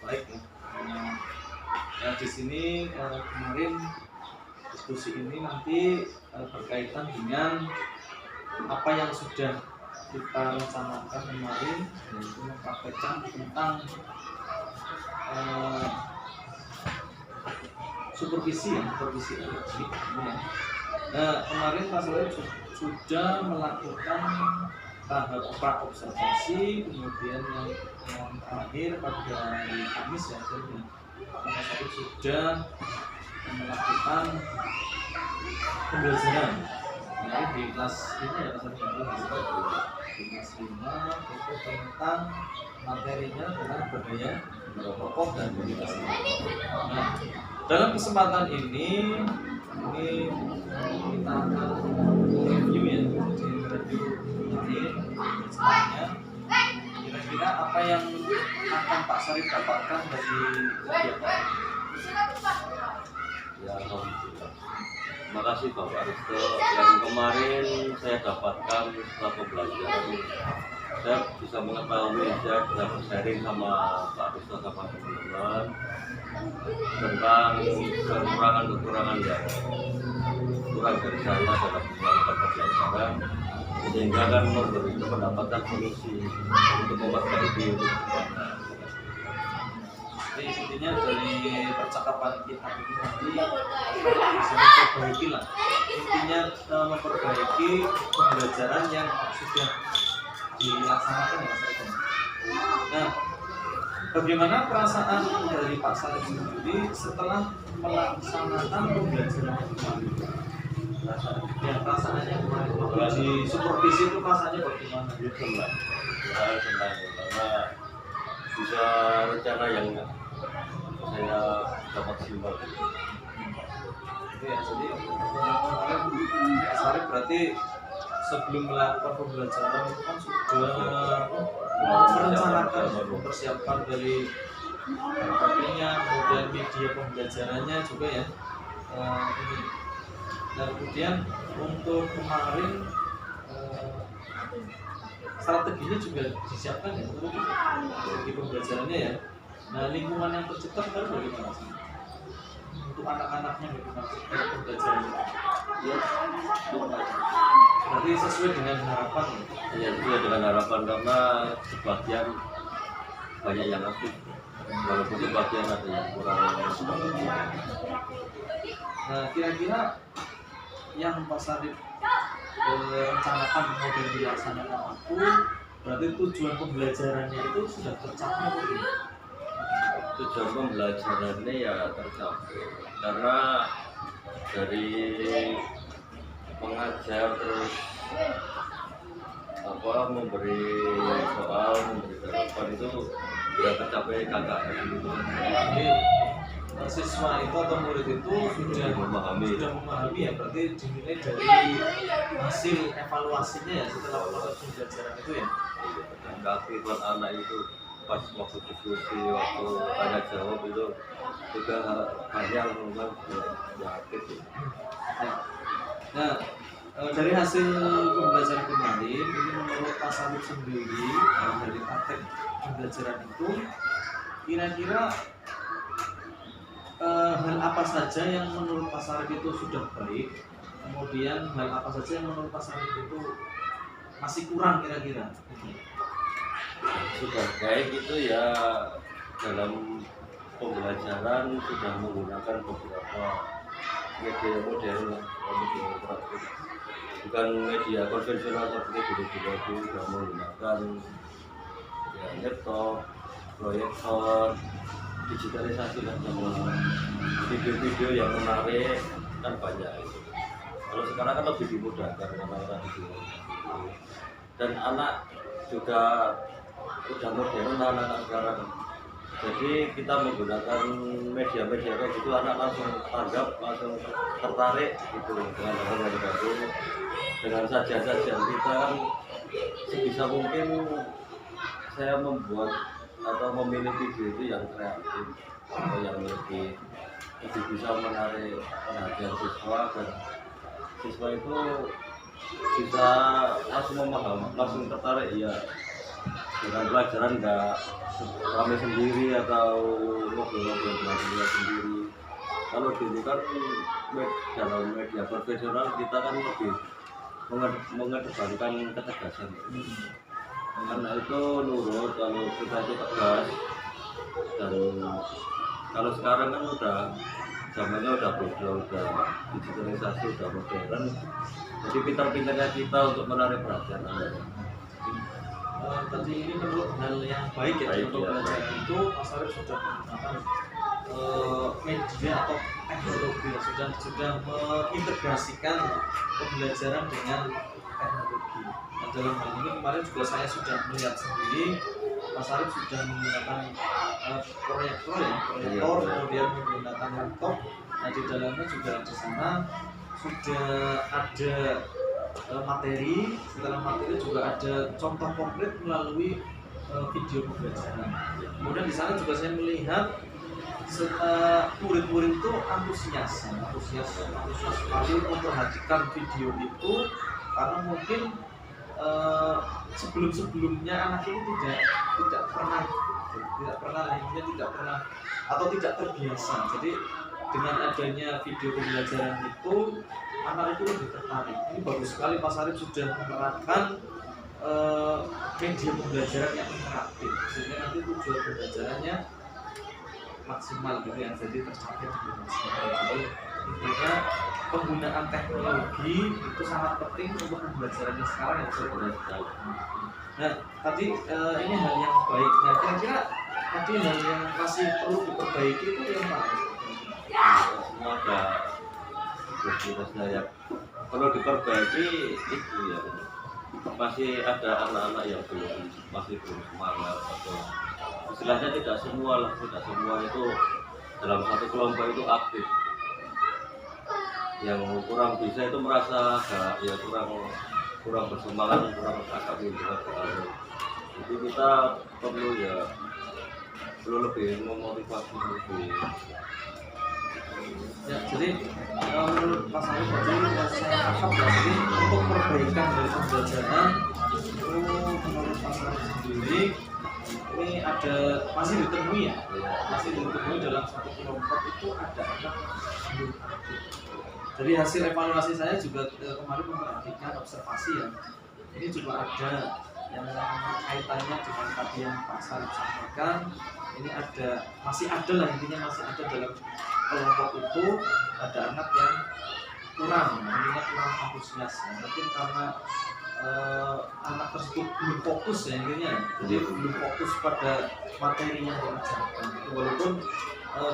baik ya. Ya di sini kemarin diskusi ini nanti berkaitan dengan apa yang sudah kita rencanakan kemarin, yaitu mempraktekkan tentang supervisi ya, supervisi elektrik. Nah, kemarin Pak Sarip sudah melakukan tahap pra-observasi, kemudian yang terakhir pada hari Kamis ya, jadi Pak Sarip sudah melakukan pembelajaran. Kemarin di kelas ini ya, kelas 5 itu tentang materinya adalah budaya rokok dan komunitas. Nah, dalam kesempatan ini kita akan review ya, jadi review ini semuanya. Kira-kira apa yang akan Pak Sarip dapatkan dari kegiatan? Ya, alhamdulillah. Terima kasih Bapak Risto. Yang kemarin saya dapatkan setelah pembelajaran, saya bisa mengetahui, saya bisa sharing sama Pak Risto sama teman-teman tentang kekurangan-kekurangan yang kurang dari saya dalam melakukan pembelajaran, sehingga kan memberi pendapatan solusi untuk memperbaiki kedepannya. Jadi intinya dari percakapan kita ini nanti bisa memperbaiki lah. Intinya memperbaiki pembelajaran yang sudah dilaksanakan ya Mas. Nah, bagaimana perasaan dari Pak Sarip sendiri setelah melaksanakan pembelajaran kemarin? Perasaannya kemarin di supervisi itu rasanya bagaimana? Ya senang, karena bisa rencana yang saya dapat simak. Ya, jadi kemarin Pak Sarip berarti sebelum melakukan pembelajaran itu kan sudah merencanakan, mempersiapkan dari PPT-nya, kemudian media pembelajarannya juga ya. Ini. Dan kemudian untuk kemarin strateginya juga disiapkan ya untuk di pembelajarannya ya. Nah, lingkungan yang tercipta kan bagaimana sih? Untuk anak-anaknya bagaimana pembelajarannya? Ya, berarti sesuai dengan harapan ya sesuai dengan harapan, karena sebagian banyak yang aktif, walaupun sebagian ada yang kurang. Nah, kira-kira yang Pak Sarip rencanakan kemudian dilaksanakan aku, berarti tujuan pembelajarannya itu sudah tercapai belum? Tujuan pembelajarannya ya tercapai, karena dari mengajar terus memberi soal, memberi jawaban itu sudah tercapai KKM. Jadi siswa itu atau murid itu sudah memahami ya, berarti dinilai dari hasil evaluasinya ya setelah proses pembelajaran itu ya. Dan keaktifan anak itu pas waktu diskusi, waktu tanya jawab itu juga banyak memang yang aktif. Nah, dari hasil pembelajaran kemarin ini menurut Pak Sarip sendiri dari praktek pembelajaran itu kira-kira hal apa saja yang menurut Pak Sarip itu sudah baik, kemudian hal apa saja yang menurut Pak Sarip itu masih kurang kira-kira? Sudah baik itu ya, dalam pembelajaran sudah menggunakan beberapa media modern, media interaktif, bukan media konvensional seperti dulu sudah menggunakan ya, laptop, proyektor, digitalisasi dan semua video-video yang menarik kan banyak itu. Kalau sekarang kan lebih dimudahkan karena radio, dan anak juga udah modern anak-anak sekarang. Jadi kita menggunakan media-media kayak gitu, anak langsung tanggap, langsung tertarik gitu dengan hal-hal baru, dengan sajian-sajian kita kan sebisa mungkin saya membuat atau memilih video itu yang kreatif atau yang lebih bisa menarik perhatian siswa, dan siswa itu bisa langsung memahami, langsung tertarik ya dengan pelajaran nggak rame sendiri atau ngobrol-ngobrol dengan dia sendiri. Kalau dulu kan dalam media profesional kita kan lebih mengedepankan ketegasan. Karena itu nurut, kalau kita itu tegas. Dan kalau sekarang kan udah zamannya udah beda, udah digitalisasi, udah modern. Jadi pintar-pintarnya kita untuk menarik perhatian anak. Tadi ini menurut hal yang baik ya Baik, untuk ya, belajar baik. itu Mas Arief sudah menggunakan media atau teknologi ya, sudah mengintegrasikan pembelajaran dengan teknologi. Nah, dalam hal ini kemarin juga saya sudah melihat sendiri Mas Arief sudah menggunakan proyektor ya, proyektor, Iya. kemudian menggunakan laptop. Nah, di dalamnya juga di sana sudah ada materi, setelah materi juga ada contoh konkret melalui video pembelajaran. Kemudian di sana juga saya melihat murid-murid itu antusias sekali memperhatikan video itu, karena mungkin sebelum-sebelumnya anak ini tidak pernah atau tidak terbiasa. Jadi dengan adanya video pembelajaran itu anak itu lebih tertarik. Ini bagus sekali Mas Arief sudah menerapkan media pembelajaran yang interaktif, sehingga nanti tujuan pembelajarannya maksimal gitu ya, jadi tercapai dengan maksimal. Jadi intinya penggunaan teknologi itu sangat penting untuk pembelajarannya sekarang ya. Nah tadi ini hal yang baik. Nah kira-kira tadi hal yang masih perlu diperbaiki itu yang mana? Semua ada tugasnya yang perlu diperbaiki itu ya, masih ada anak-anak yang masih belum semangat, atau istilahnya tidak semua itu dalam satu kelompok itu aktif. Yang kurang bisa itu merasa ya kurang bersemangat, kurang agak minder. Jadi kita perlu lebih memotivasi lebih. Ya, jadi menurut Mas Arief tadi yang saya tangkap ya, jadi untuk perbaikan dari pembelajaran itu menurut Mas Arief sendiri ini masih ditemui dalam satu kelompok itu ada anak belum aktif. Dari hasil evaluasi saya juga kemarin memperhatikan observasi ya, ini juga ada yang kaitannya dengan tadi yang Pak Sarif sampaikan. Ini masih ada dalam kelompok itu ada anak yang kurang antusias ya. Mungkin karena anak tersebut belum fokus ya intinya, jadi belum fokus pada materi yang diajarkan. Walaupun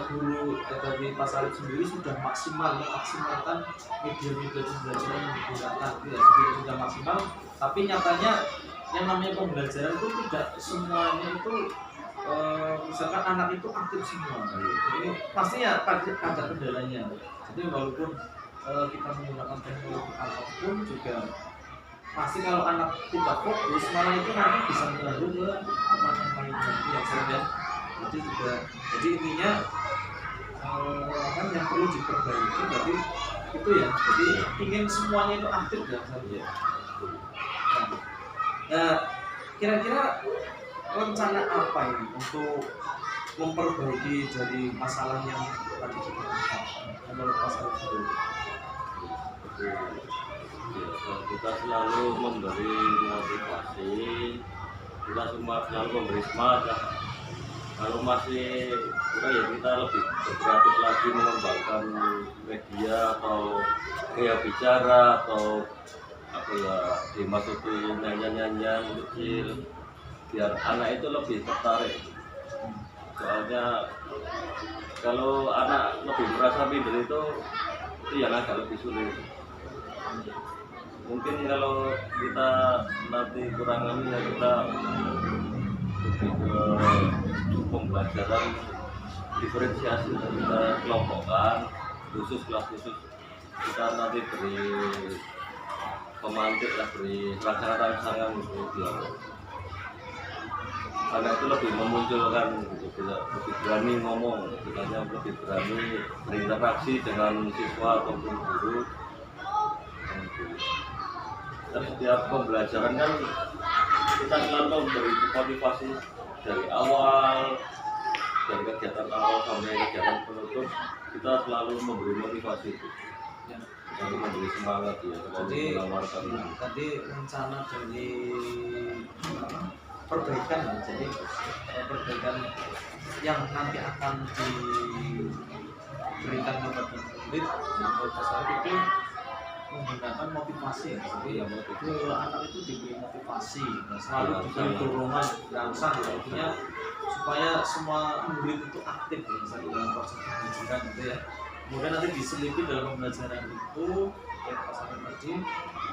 guru dari Pak Sarif sendiri sudah memaksimalkan media-media pembelajaran yang digunakan, ya, sudah maksimal, tapi nyatanya yang namanya pembelajaran itu tidak semuanya itu misalkan anak itu aktif semua. Ini pastinya ada kendalanya. Jadi walaupun kita menggunakan teknologi apapun juga pasti kalau anak tidak fokus malah itu nanti bisa mengganggu ke teman yang lainnya ya. Jadi intinya kan yang perlu diperbaiki jadi itu ya. Jadi ingin semuanya itu aktif ya. Nah, kira-kira rencana apa ini untuk memperbaiki dari masalah yang tadi kita lihat menurut Mas Arief sendiri? Kita selalu memberi motivasi, kita selalu memberi semangat. Kalau masih ya kita lebih berkreatif lagi mengembangkan media atau gaya bicara atau dimasuki nyanyian kecil biar anak itu lebih tertarik. Soalnya kalau anak lebih merasa minder itu yang agak lebih sulit. Mungkin kalau kita nanti kurangan ya kita lebih ke pembelajaran diferensiasi, kita kelompokkan kelas khusus, kita nanti beri pemantik lah, beri rangsangan gitu biar anak itu lebih memunculkan gitu, lebih berani ngomong, lebih berani berinteraksi dengan siswa ataupun guru. Dan setiap pembelajaran kan kita selalu memberi motivasi dari awal, dari kegiatan awal sampai kegiatan penutup, kita selalu memberi motivasi itu, Ya. selalu memberi semangat ya, selalu Jadi menawarkan. tadi rencana dari apa, perbaikan ya. Jadi perbaikan yang nanti akan diberikan kepada murid menurut saya itu menggunakan motivasi ya. Jadi ya itu anak itu diberi motivasi, nah, selalu diberi dorongan rangsang ya. Artinya supaya semua murid itu aktif ya, misalnya dalam proses pendidikan gitu ya. Kemudian nanti diselipin dalam pembelajaran itu ya pasangan tadi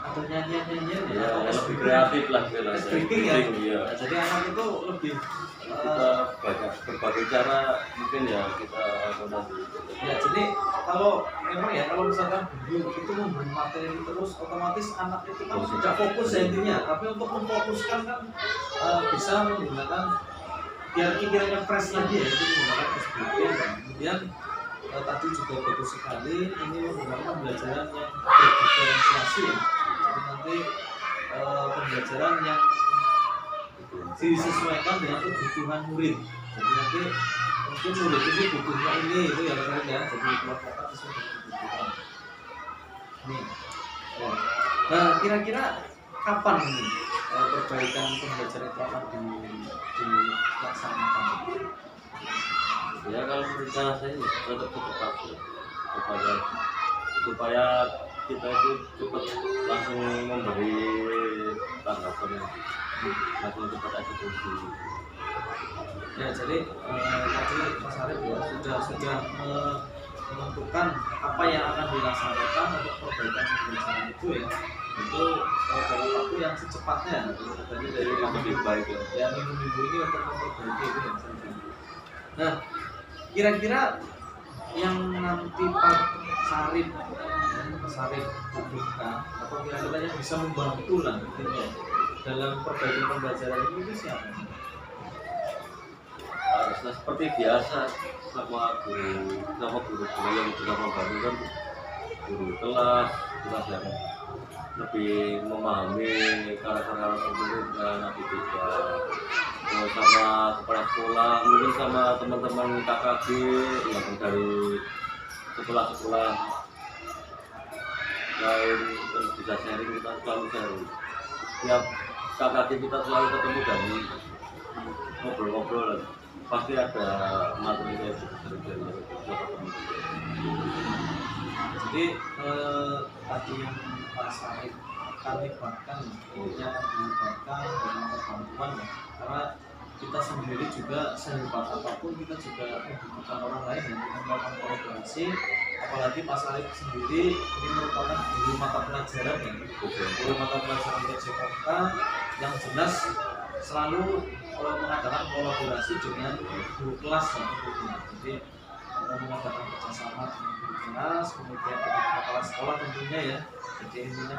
ada nyanyian-nyanyian ya, Ya, atau lebih kreatif lah speaking ya. ya. Nah, jadi anak itu lebih Kita banyak berbagai cara mungkin ya kita nanti. ya, jadi kalau memang ya kalau misalkan guru itu memberi materi terus otomatis anak itu kan tidak fokus ya intinya, tapi untuk memfokuskan kan bisa menggunakan biar pikirannya fresh lagi ya, itu menggunakan SBM. Dan kemudian tadi juga bagus sekali ini menggunakan pembelajaran yang berdiferensiasi ya. Jadi nanti pembelajaran yang disesuaikan dengan kebutuhan murid. Jadi nanti mungkin murid ini butuhnya ini itu ya misalnya ya, jadi kelompokkan sesuai dengan kebutuhan. Nih. Ya. Nah, kira-kira kapan ini perbaikan pembelajaran itu akan dilaksanakan? Ya kalau rencana saya tetap cepat ya, supaya kita itu cepat langsung memberi tanggapan, langsung cepat eksekusi. Ya, jadi tadi Mas Arif ya sudah menentukan apa yang akan dilaksanakan untuk perbaikan pembelajaran itu ya. Itu dalam waktu yang secepatnya. Tadi dari Lebih baik ya. minggu-minggu ini untuk memperbaiki itu ya. Nah, kira-kira yang nanti Pak Sarif butuhkan atau kira-kira yang bisa membantu lah intinya dalam perbaikan pembelajaran ini itu siapa? Harusnya seperti biasa sama guru yang bisa membantu kan guru kelas yang lebih memahami karakter murid dan anak didik, sama kepala sekolah, mungkin sama teman-teman KKB yang dari sekolah-sekolah lain yang bisa sharing, kita selalu sharing. Setiap KKB kita selalu ketemu dan ngobrol-ngobrol, pasti ada materi kayak gitu dari beberapa teman. Jadi tadi yang Pak Sarif akan libatkan, intinya akan dilibatkan dalam bantuan ya. Karena kita sendiri juga sehebat apapun kita juga membutuhkan orang lain yang melakukan kolaborasi. Apalagi Pak Sarif sendiri ini merupakan guru mata pelajaran ya, guru mata pelajaran PJMK yang jelas selalu mengadakan kolaborasi dengan guru kelas ya. Jadi mengadakan kerjasama dengan guru kelas, kemudian dengan kepala sekolah tentunya ya. Jadi intinya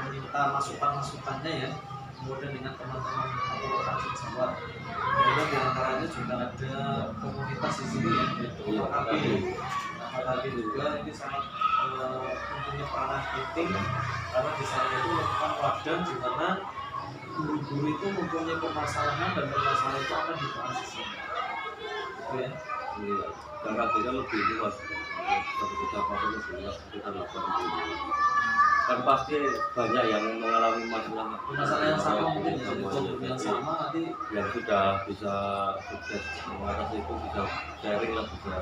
meminta masukan-masukannya ya. Kemudian dengan teman-teman atau rekan sejawat. Kemudian diantaranya juga ada komunitas di sini ya, yaitu KKB. Nah, KKB juga ini sangat mempunyai peranan penting karena di sana itu merupakan wadah di mana guru-guru itu mempunyai permasalahan dan permasalahan itu akan dibahas di sini. Gitu ya. Iya, dan kita lebih luas, satu kecamatan itu luas sekitar 8 kan pasti banyak yang mengalami masalah yang sama mungkin ya, jadi problem yang sama nanti yang sudah bisa sukses mengatasi itu bisa sharing lah, bisa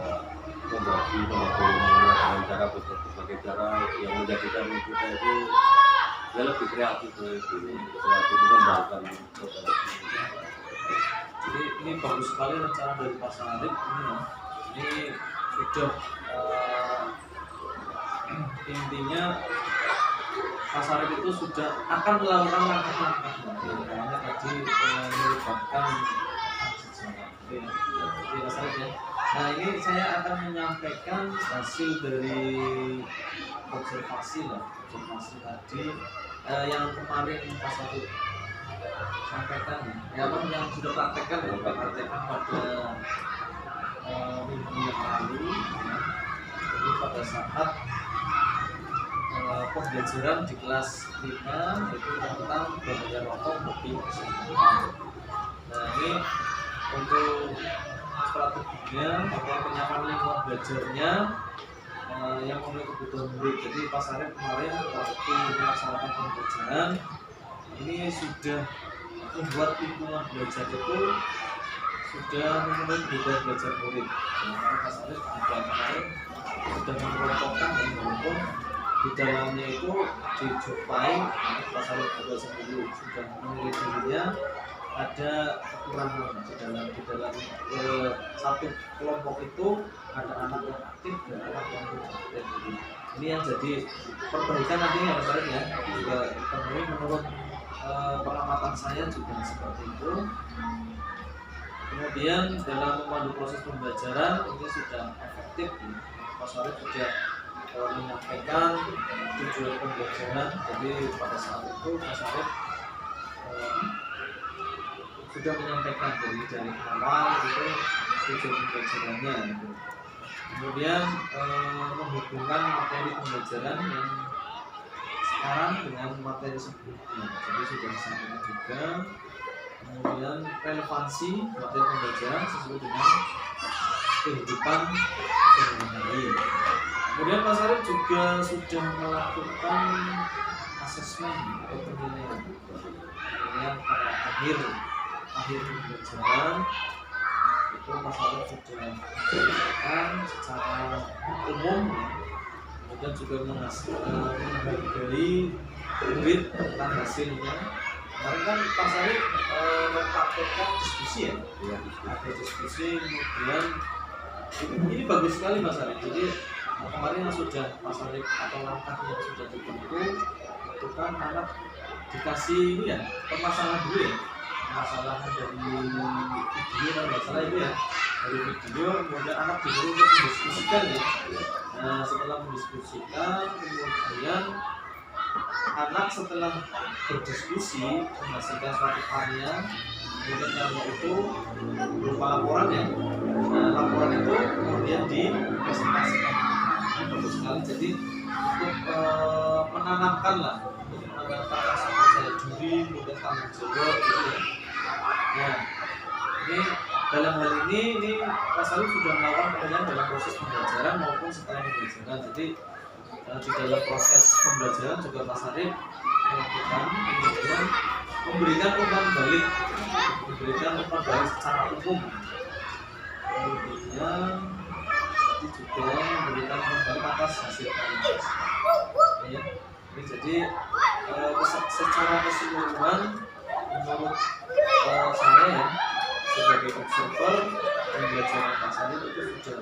membagi dengan cara berbagai cara yang menjadikan kita itu ya lebih kreatif mengembangkan. Jadi ini bagus sekali rencana dari Pak Sarif ini ya. Ini sudah intinya Pak Sarif itu sudah akan melakukan langkah-langkah makanya tadi melibatkan jadi Pak Sarif ya. Nah ini saya akan menyampaikan hasil dari observasi tadi yang kemarin Pak Sarif sampaikan ya, yang sudah praktekkan pada minggu yang lalu ya. Jadi pada saat pembelajaran di kelas 5 itu tentang bahaya rokok, kopi, kesehatan. Nah ini untuk strateginya atau penyiapan lingkungan belajarnya yang memenuhi kebutuhan murid. Jadi Pak Sarip kemarin waktu melaksanakan pembelajaran ini sudah membuat lingkungan belajar itu sudah memenuhi kebutuhan belajar murid. Nah, Pak Sarip juga kemarin sudah mengelompokkan dan walaupun di dalamnya itu dijumpai Pak Sarip juga sendiri sudah menilai dirinya ada kekurangan di dalam satu kelompok itu ada anak yang aktif dan anak yang tidak aktif. Ini yang jadi perbaikan nanti ya Mas Arif ya, juga penuhi menurut pengamatan saya juga seperti itu. Kemudian dalam memandu proses pembelajaran ini sudah efektif. Mas Arif sudah menyampaikan tujuan pembelajaran. Jadi pada saat itu Mas Arif sudah menyampaikan dari awal itu tujuan pembelajarannya gitu. Kemudian menghubungkan materi pembelajaran yang sekarang dengan materi sebelumnya, jadi sudah disampaikan juga. Kemudian relevansi materi pembelajaran sesuai dengan kehidupan sehari-hari. Kemudian Mas Arif juga sudah melakukan asesmen atau penilaian pada akhir pembelajaran itu Mas Arif sudah menjelaskan secara umum, kemudian juga menghargai murid tentang hasilnya. Kemarin kan Pak Sarip mempraktekkan diskusi ya, ada diskusi, kemudian ini bagus sekali Mas Sarip. Jadi kemarin yang sudah Pak Sarip atau langkah yang sudah ditempuh itu kan anak dikasih ini ya permasalahan dulu ya, permasalahan dari video kalau nggak salah itu ya, dari video, kemudian anak disuruh untuk mendiskusikan ya. Nah setelah mendiskusikan kemudian anak setelah berdiskusi menghasilkan suatu karya, kemudian karya itu berupa laporan ya. Nah laporan itu kemudian dipresentasikan. Ini bagus sekali, jadi untuk menanamkan lah, untuk menanamkan rasa percaya diri, kemudian tanggung jawab gitu ya. Nah ini dalam hal ini Mas Arif sudah melakukan penilaian dalam proses pembelajaran maupun setelah pembelajaran. Jadi di dalam proses pembelajaran juga Mas Arif melakukan kemudian memberikan umpan balik secara umum. Kemudian juga memberikan umpan balik atas hasil evaluasi. Ya, ini jadi secara keseluruhan menurut saya ya sebagai observer pembelajaran Pak Sarip itu sudah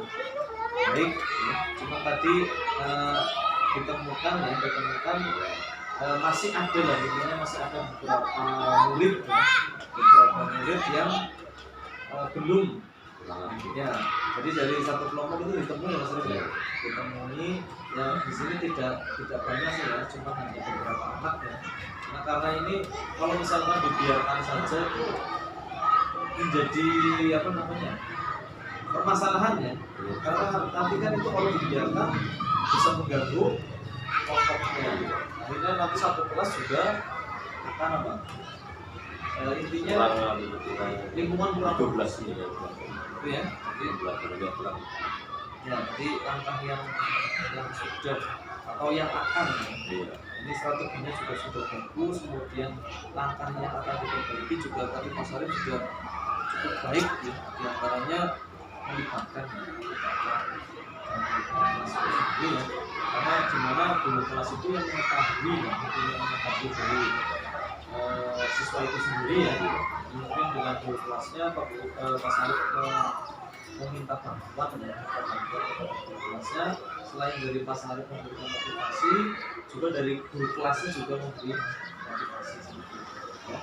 baik ya. Cuma tadi ditemukan masih ada lah, intinya masih ada beberapa murid yang belum ya. Jadi dari satu kelompok itu ditemui Mas Sarip ya, ditemui ya di sini tidak banyak sih ya, cuma hanya beberapa anak ya. Nah karena ini kalau misalkan dibiarkan saja itu menjadi permasalahannya, karena nanti kan itu kalau dibiarkan bisa mengganggu kelompoknya. Akhirnya nanti satu kelas juga akan intinya lingkungan kurang 12 itu ya. Jadi langkah yang sudah atau yang akan ini strateginya juga sudah bagus, kemudian langkah yang akan diperbaiki juga tadi Mas Arif sudah cukup baik ya, diantaranya melibatkan kelas itu ya, karena dimana guru kelas itu yang mengetahui dari siswa itu sendiri ya. Mungkin dengan guru kelasnya Mas Arif meminta bantuan ya, guru kelasnya. Selain dari Pak Sarip memberikan motivasi, juga dari guru kelasnya juga memberi motivasi sedikit. Ya.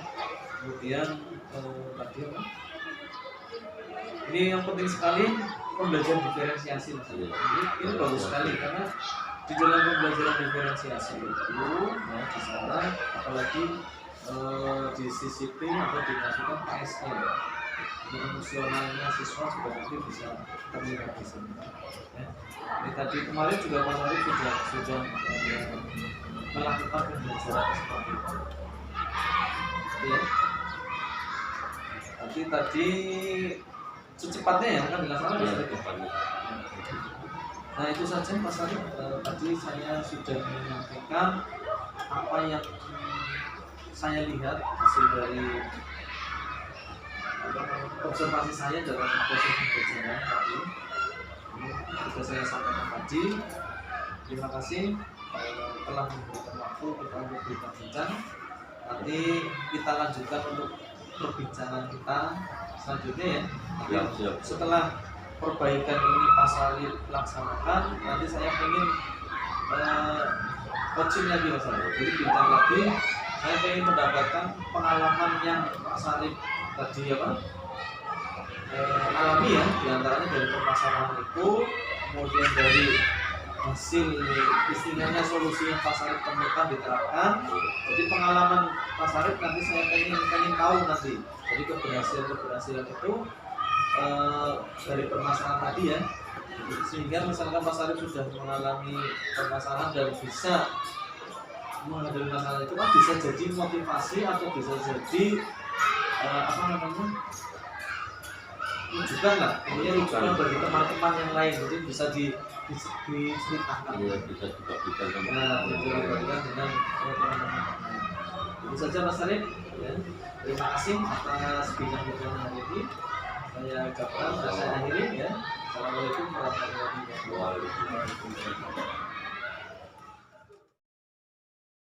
Kemudian tadi ini yang penting sekali pembelajaran diferensiasi. Ini bagus sekali karena di dalam pembelajaran diferensiasi itu ya, di sana apalagi disisipin atau dimasukkan KSL. Emosionalnya siswa juga nanti bisa terlihat di sini. Ya. Ini tadi kemarin juga Pak Sarip sudah melakukan pembelajaran seperti itu. Ya. Nanti tadi secepatnya ya kan dilaksanakan Ya, seperti itu. depannya. Nah itu saja Mas Arif. Tadi saya sudah menyampaikan apa yang saya lihat hasil dari observasi saya dalam proses pembelajaran tadi. Ini sudah saya sampaikan tadi. Terima kasih telah memberikan waktu kita untuk berbincang. Nanti kita lanjutkan untuk perbincangan kita selanjutnya ya. Ya, siap. Setelah perbaikan ini Pak Salih laksanakan, nanti saya ingin coaching lagi Mas Salih. Jadi bincang lagi, saya ingin mendapatkan pengalaman yang Pak Salih tadi alami ya, diantaranya dari permasalahan itu, kemudian dari hasil istilahnya solusi yang Pak Salih temukan diterapkan. Jadi pengalaman Pak Salih nanti saya ingin tahu nanti. Jadi keberhasilan itu dari permasalahan tadi ya, sehingga misalkan Pak Salih sudah mengalami permasalahan dan bisa menghadapi masalah itu kan bisa jadi motivasi atau bisa jadi rujukan lah, ini rujukan bagi teman-teman yang lain, jadi bisa diceritakan. Iya, bisa juga bisa sama. Nah, diceritakan dengan teman-teman. Itu saja Mas Salih. Ya. Terima kasih atas bincang-bincang hari ini. Saya ucapkan dan saya akhiri ya. Assalamualaikum warahmatullahi wabarakatuh. Waalaikumsalam.